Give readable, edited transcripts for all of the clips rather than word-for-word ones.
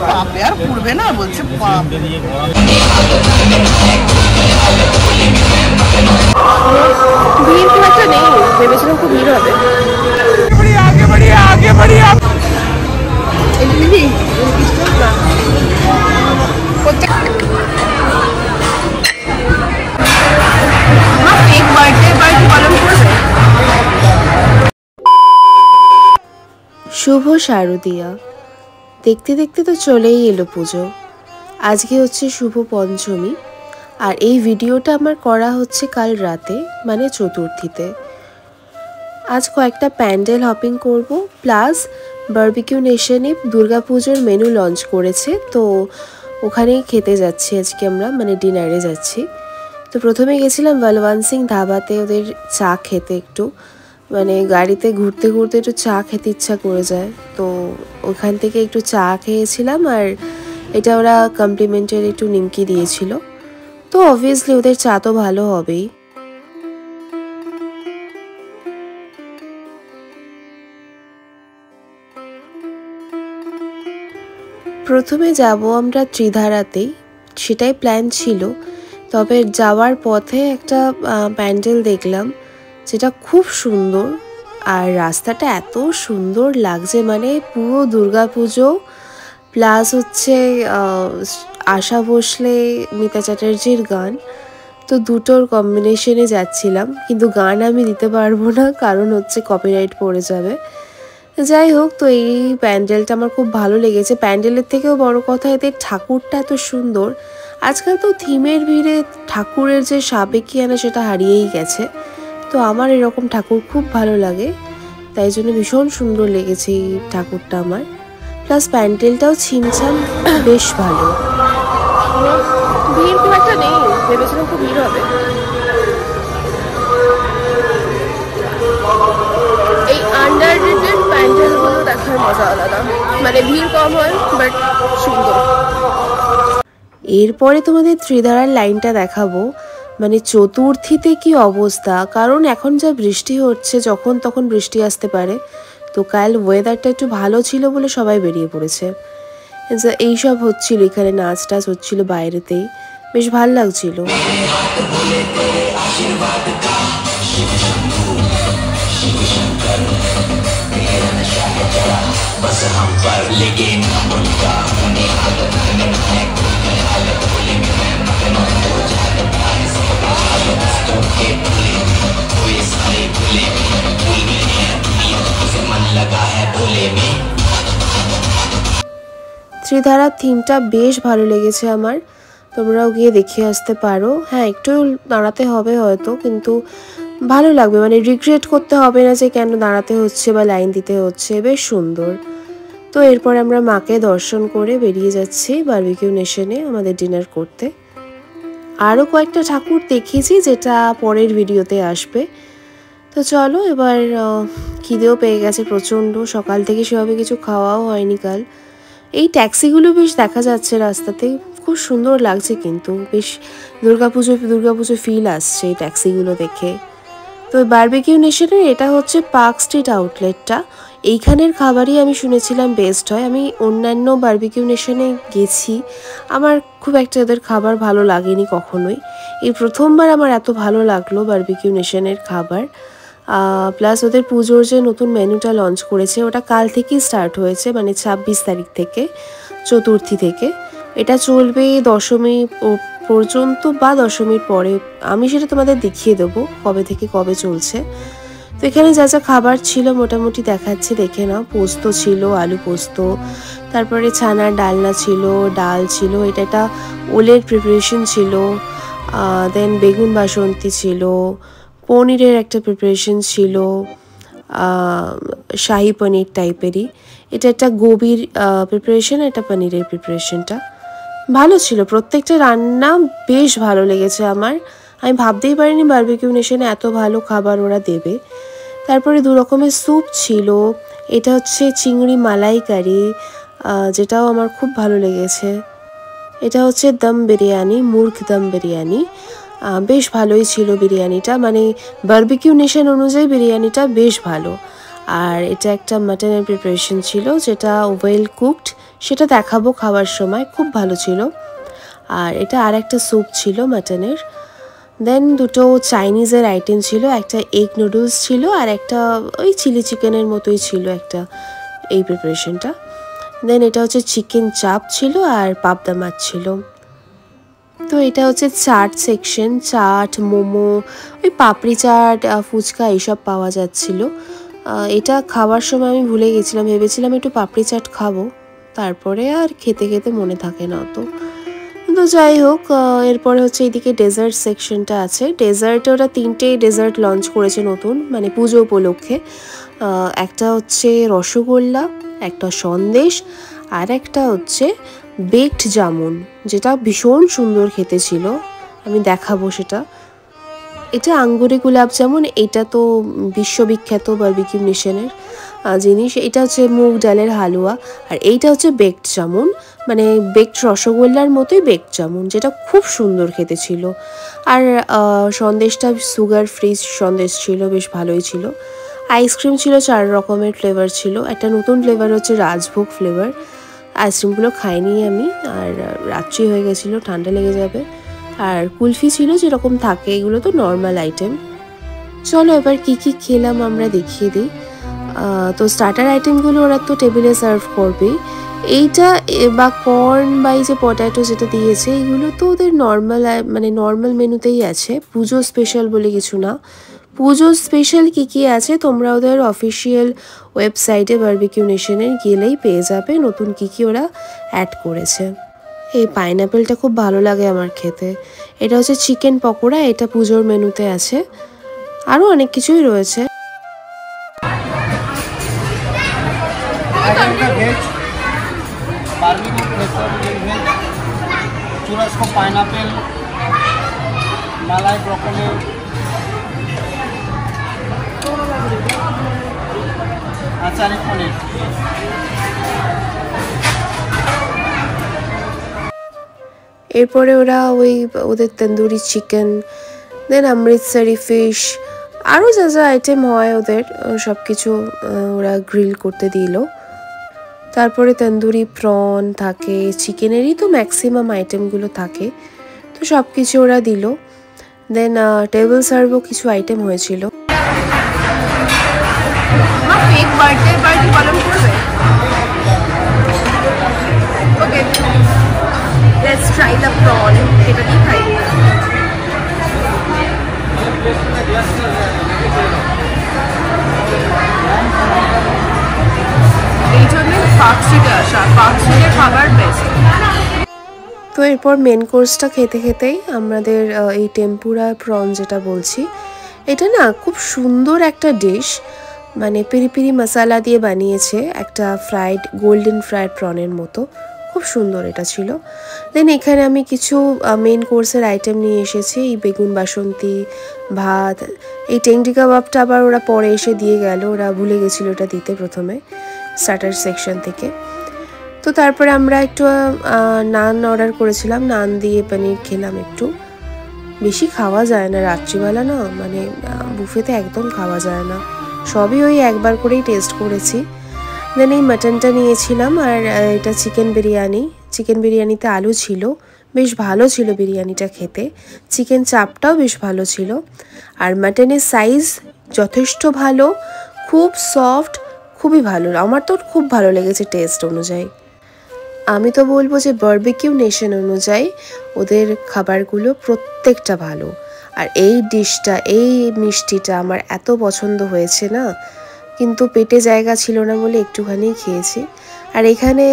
পাপে আর পুড়বে না বলছে। ভিড় খুব একটা নেই, ভেবেছিলাম খুব ভিড় হবে। দিদি শুভ শারদিয়া। দেখতে দেখতে তো চলেই এলো পুজো। আজকে হচ্ছে শুভ পঞ্চমী, আর এই ভিডিওটা আমার করা হচ্ছে কাল রাতে, মানে চতুর্থীতে। আজ কয়েকটা প্যান্ডেল হপিং করব, প্লাস বারবিকিউ নেশনে দুর্গাপুজোর মেনু লঞ্চ করেছে, তো ওখানেই খেতে যাচ্ছি আজকে আমরা, মানে ডিনারে যাচ্ছি। তো প্রথমে গেছিলাম বলবন্ত সিং ধাবাতে ওদের চা খেতে, একটু মানে গাড়িতে ঘুরতে ঘুরতে একটু চা খেতে ইচ্ছা করে যায়, তো ওখান থেকে একটু চা খেয়েছিলাম। আর এটা ওরা কমপ্লিমেন্টারি একটু নিমকি দিয়েছিল, তো অবভিয়াসলি ওদের চা তো ভালো হবেই। প্রথমে যাব আমরা ত্রিধারাতেই, সেটাই প্ল্যান ছিল। তবে যাওয়ার পথে একটা প্যান্ডেল দেখলাম যেটা খুব সুন্দর, আর রাস্তাটা এত সুন্দর লাগছে, মানে পুরো দুর্গাপুজো প্লাস হচ্ছে আশা ভোসলে মিতা চ্যাটার্জির গান, তো দুটোর কম্বিনেশনে যাচ্ছিলাম। কিন্তু গান আমি দিতে পারবো না, কারণ হচ্ছে কপিরাইট পড়ে যাবে। যাই হোক, তো এই প্যান্ডেলটা আমার খুব ভালো লেগেছে। প্যান্ডেলের থেকেও বড় কথা, এদের ঠাকুরটা এত সুন্দর। আজকাল তো থিমের ভিড়ে ঠাকুরের যে সাবেকিয়ানা সেটা হারিয়েই গেছে, তো আমার এরকম ঠাকুর খুব ভালো লাগে, তাই জন্য ভীষণ সুন্দর লেগেছে এই ঠাকুরটা আমার। প্লাস প্যান্ডেলটাও ছিমছাম, বেশ ভালো। ভিড় খুব একটা নেই, ভেবেছিলাম খুব ভিড় হবে। এই আন্ডাররেটেড প্যান্ডেলগুলো দেখার মজা আলাদা, মানে ভিড় কম হয় বাট সুন্দর। এরপরে তোমাদের ত্রিধারার লাইনটা দেখাবো, মানে চতুর্থীতে কি অবস্থা, কারণ এখন যা বৃষ্টি হচ্ছে, যখন তখন বৃষ্টি আসতে পারে। তো কাল ওয়েদারটা একটু ভালো ছিল বলে সবাই বেরিয়ে পড়েছে। এইসব হচ্ছিল, এখানে নাচ টাচ হচ্ছিল বাইরেতেই, বেশ ভালো লাগছিল। ত্রিধারার থিমটা বেশ ভালো লেগেছে আমার, তোমরাও গিয়ে দেখে আসতে পারো। হ্যাঁ, একটু দাঁড়াতে হবে হয়তো, কিন্তু ভালো লাগবে, মানে রিগ্রেট করতে হবে না যে কেন দাঁড়াতে হচ্ছে বা লাইন দিতে হচ্ছে, বেশ সুন্দর। তো এরপর আমরা মাকে দর্শন করে বেরিয়ে যাচ্ছি বারবিকিউ নেশনে আমাদের ডিনার করতে। আরও কয়েকটা ঠাকুর দেখেছি, যেটা পরের ভিডিওতে আসবে। তো চলো এবার, খিদেও পেয়ে গেছে প্রচণ্ড, সকাল থেকে সেভাবে কিছু খাওয়াও হয়নি কাল। এই ট্যাক্সিগুলো বেশ দেখা যাচ্ছে রাস্তাতে, খুব সুন্দর লাগছে, কিন্তু বেশ দুর্গাপুজো ফিল আসছে এই ট্যাক্সিগুলো দেখে। তো বারবিকিউ নেশনের এটা হচ্ছে পার্ক স্ট্রিট আউটলেটটা, এইখানের খাবারই আমি শুনেছিলাম বেস্ট হয়। আমি অন্যান্য বারবিকিউ নেশনে গেছি, আমার খুব একটা ওদের খাবার ভালো লাগেনি কখনোই। এই প্রথমবার আমার এত ভালো লাগলো বারবিকিউ নেশনের খাবার। প্লাস ওদের পুজোর যে নতুন মেনুটা লঞ্চ করেছে, ওটা কাল থেকেই স্টার্ট হয়েছে, মানে 26 তারিখ থেকে, চতুর্থী থেকে। এটা চলবে দশমী পর্যন্ত বা দশমীর পরে, আমি সেটা তোমাদের দেখিয়ে দেবো কবে থেকে কবে চলছে। তো এখানে যা যা খাবার ছিল মোটামুটি দেখাচ্ছি, দেখে নাও। পোস্ত ছিল, আলু পোস্ত, তারপরে ছানার ডালনা ছিল, ডাল ছিল, এটা একটা ওলের প্রিপারেশন ছিল, দেন বেগুন বাসন্তী ছিল, পনিরের একটা প্রিপারেশন ছিল, শাহি পনির টাইপেরই। এটা একটা গোবির প্রিপারেশন, এটা পনিরের প্রিপারেশনটা ভালো ছিল। প্রত্যেকটা রান্না বেশ ভালো লেগেছে আমার, আমি ভাবতেই পারিনি বারবিকিউ নেশনে এত ভালো খাবার ওরা দেবে। তারপরে দু রকমের স্যুপ ছিল, এটা হচ্ছে চিংড়ি মালাইকারি, যেটাও আমার খুব ভালো লেগেছে। এটা হচ্ছে দম বিরিয়ানি, মুরগ দম বিরিয়ানি, বেশ ভালোই ছিল বিরিয়ানিটা, মানে বারবিকিউ নেশন অনুযায়ী বিরিয়ানিটা বেশ ভালো। আর এটা একটা মাটনের প্রিপারেশন ছিল, যেটা ওয়েল কুকড, সেটা দেখাবো খাওয়ার সময়। খুব ভালো ছিল। আর এটা আর একটা স্যুপ ছিল মাটনের। দেন দুটো চাইনিজের আইটেম ছিল, একটা এগ নুডলস ছিল আর একটা ওই চিলি চিকেনের মতোই ছিল একটা এই প্রিপারেশনটা। দেন এটা হচ্ছে চিকেন চাপ ছিল আর পাবদা মাছ ছিল। তো এটা হচ্ছে চাট সেকশন, চাট, মোমো, ওই পাপড়ি চাট, ফুচকা এইসব পাওয়া যাচ্ছিল। এটা খাওয়ার সময় আমি ভুলে গেছিলাম, ভেবেছিলাম একটু পাপড়ি চাট খাবো, তারপরে আর খেতে খেতে মনে থাকে না অত। তো যাই হোক, এরপরে হচ্ছে এইদিকে ডেজার্ট সেকশনটা আছে। ডেজার্টে ওরা 3টে ডেজার্ট লঞ্চ করেছে নতুন, মানে পুজো উপলক্ষে। একটা হচ্ছে রসগোল্লা, একটা সন্দেশ, আর একটা হচ্ছে বেকড জামুন, যেটা ভীষণ সুন্দর খেতে ছিল। আমি দেখাবো সেটা। এটা আঙ্গুরি গোলাপ জামুন, এটা তো বিশ্ববিখ্যাত বারবিকিউ নেশনের জিনিস। এটা হচ্ছে মুগ ডালের হালুয়া, আর এইটা হচ্ছে বেকড জামুন, মানে বেকড রসগোল্লার মতোই বেকড জামুন, যেটা খুব সুন্দর খেতে ছিল। আর সন্দেশটা সুগার ফ্রি সন্দেশ ছিল, বেশ ভালোই ছিল। আইসক্রিম ছিল 4 রকমের ফ্লেভার ছিল। একটা নতুন ফ্লেভার হচ্ছে রাজভোগ ফ্লেভার। আইসক্রিমগুলো খাইনি আমি, আর রাত্রি হয়ে গেছিলো, ঠান্ডা লেগে যাবে। আর কুলফি ছিল যেরকম থাকে, এগুলো তো নর্মাল আইটেম। চলো এবার কি কি খেলাম আমরা দেখিয়ে দিই। তো স্টার্টার আইটেমগুলো ওরা তো টেবিলে সার্ভ করবেই। এইটা বা কর্ন বা এই যে পটেটো যেটা দিয়েছে, এগুলো তো ওদের নর্মাল, মানে নর্মাল মেনুতেই আছে, পুজো স্পেশাল বলে কিছু না। পুজো স্পেশাল কি কি আছে তোমরা ওদের অফিসিয়াল ওয়েবসাইটে বারবিকিউ নেশনের গেলেই পেয়ে যাবে, নতুন কি কি ওরা অ্যাড করেছে। এই পাইনঅ্যাপেলটা খুব ভালো লাগে আমার খেতে। এটা হচ্ছে চিকেন পকোড়া, এটা পুজোর মেনুতে আছে। আরও অনেক কিছুই রয়েছে। পাইনঅ্যাপেল, মালাই ব্রকলি, আচারি পনির। এরপরে ওরা ওদের তন্দুরি চিকেন, দেন অমৃতসরি ফিশ, আরও যা যা আইটেম হয় ওদের সব কিছু ওরা গ্রিল করতে দিল। তারপরে তন্দুরি প্রন থাকে, চিকেনেরই তো ম্যাক্সিমাম আইটেমগুলো থাকে, তো সব কিছু ওরা দিল। দেন টেবিল সার্ভও কিছু আইটেম হয়েছিল। Let's try the prawn. এটা দিয়ে খাই। এই জন্য পার্ক স্ট্রিটে আসা, পার্ক স্ট্রিটের খাবার বেস্ট। তো এরপর মেন কোর্সটা খেতে খেতেই আমাদের এই টেম্পুরা প্রন যেটা বলছি, এটা না খুব সুন্দর একটা ডিশ, মানে পেরি পেরি মশলা দিয়ে বানিয়েছে, একটা ফ্রাইড গোল্ডেন ফ্রাইড প্রনের মতো, খুব সুন্দর এটা ছিল। দেন এখানে আমি কিছু মেন কোর্সের আইটেম নিয়ে এসেছি, এই বেগুন বাসন্তী, ভাত, এই টেংরি কাবাবটা আবার ওরা পরে এসে দিয়ে গেল, ওরা ভুলে গেছিলো ওটা দিতে প্রথমে স্টার্টার সেকশন থেকে। তো তারপরে আমরা একটু নান অর্ডার করেছিলাম, নান দিয়ে পনির খেলাম একটু। বেশি খাওয়া যায় না রাত্রিবেলা, না মানে বুফেতে একদম খাওয়া যায় না, সবই ওই একবার করেই টেস্ট করেছি। দেন এই মাটনটা নিয়েছিলাম, আর এটা চিকেন বিরিয়ানি। চিকেন বিরিয়ানিতে আলু ছিল, বেশ ভালো ছিল বিরিয়ানিটা খেতে। চিকেন চাপটাও বেশ ভালো ছিল, আর মাটনের সাইজ যথেষ্ট ভালো, খুব সফট, খুবই ভালো। আমার তো খুব ভালো লেগেছে টেস্ট অনুযায়ী। আমি তো বলবো যে বারবিকিউ নেশন অনুযায়ী ওদের খাবারগুলো প্রত্যেকটা ভালো। আর এই ডিশটা, এই মিষ্টিটা আমার এত পছন্দ হয়েছে না, কিন্তু পেটে জায়গা ছিল না বলে একটুখানি খেয়েছি। আর এখানে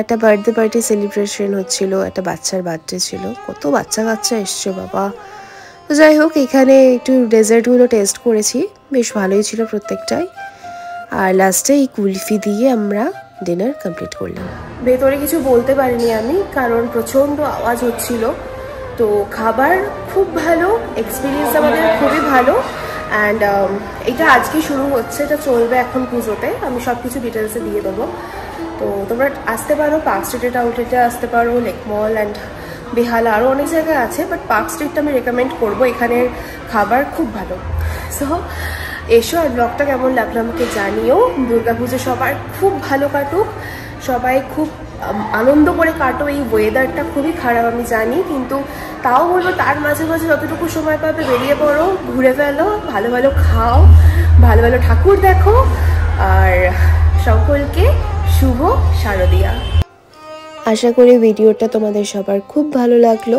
একটা বার্থডে পার্টি সেলিব্রেশন হচ্ছিল, একটা বাচ্চার বার্থডে ছিল, কত বাচ্চা কাচ্চা এসছে বাবা। তো যাই হোক, এখানে একটু ডেজার্টগুলো টেস্ট করেছি, বেশ ভালোই ছিল প্রত্যেকটাই। আর লাস্টে এই কুলফি দিয়ে আমরা ডিনার কমপ্লিট করলাম। ভেতরে কিছু বলতে পারিনি আমি, কারণ প্রচণ্ড আওয়াজ হচ্ছিল। তো খাবার খুব ভালো, এক্সপিরিয়েন্স আমাদের খুবই ভালো। অ্যান্ড এটা আজকে শুরু হচ্ছে, এটা চলবে এখন পুজোতে, আমি সব কিছু ডিটেলসে দিয়ে দেবো। তো তোমরা আসতে পারো, পার্ক স্ট্রিটের আউটলেটে আসতে পারো, লেক মল অ্যান্ড বেহালা, আরও অনেক জায়গায় আছে, বাট পার্ক স্ট্রিটটা আমি রেকমেন্ড করবো, এখানের খাবার খুব ভালো। সো এসো, আর ব্লগটা কেমন লাগলো আমাকে জানিও। দুর্গাপুজো সবার খুব ভালো কাটুক, সবাই খুব আনন্দ করে কাটো। এই ওয়েদারটা খুবই খারাপ আমি জানি, কিন্তু তাও বলবো তার মাঝে মাঝে যতটুকু সময় পাবে বেরিয়ে পড়ো, ঘুরে ফেলো, ভালো ভালো খাও, ভালো ভালো ঠাকুর দেখো। আর সকলকে শুভ শারদিয়া। আশা করি ভিডিওটা তোমাদের সবার খুব ভালো লাগলো।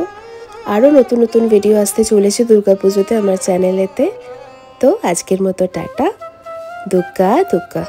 আরও নতুন নতুন ভিডিও আসতে চলেছে দুর্গাপুজোতে আমার চ্যানেলেতে। তো আজকের মতো টাটা, দুগ্গা দুগ্গা।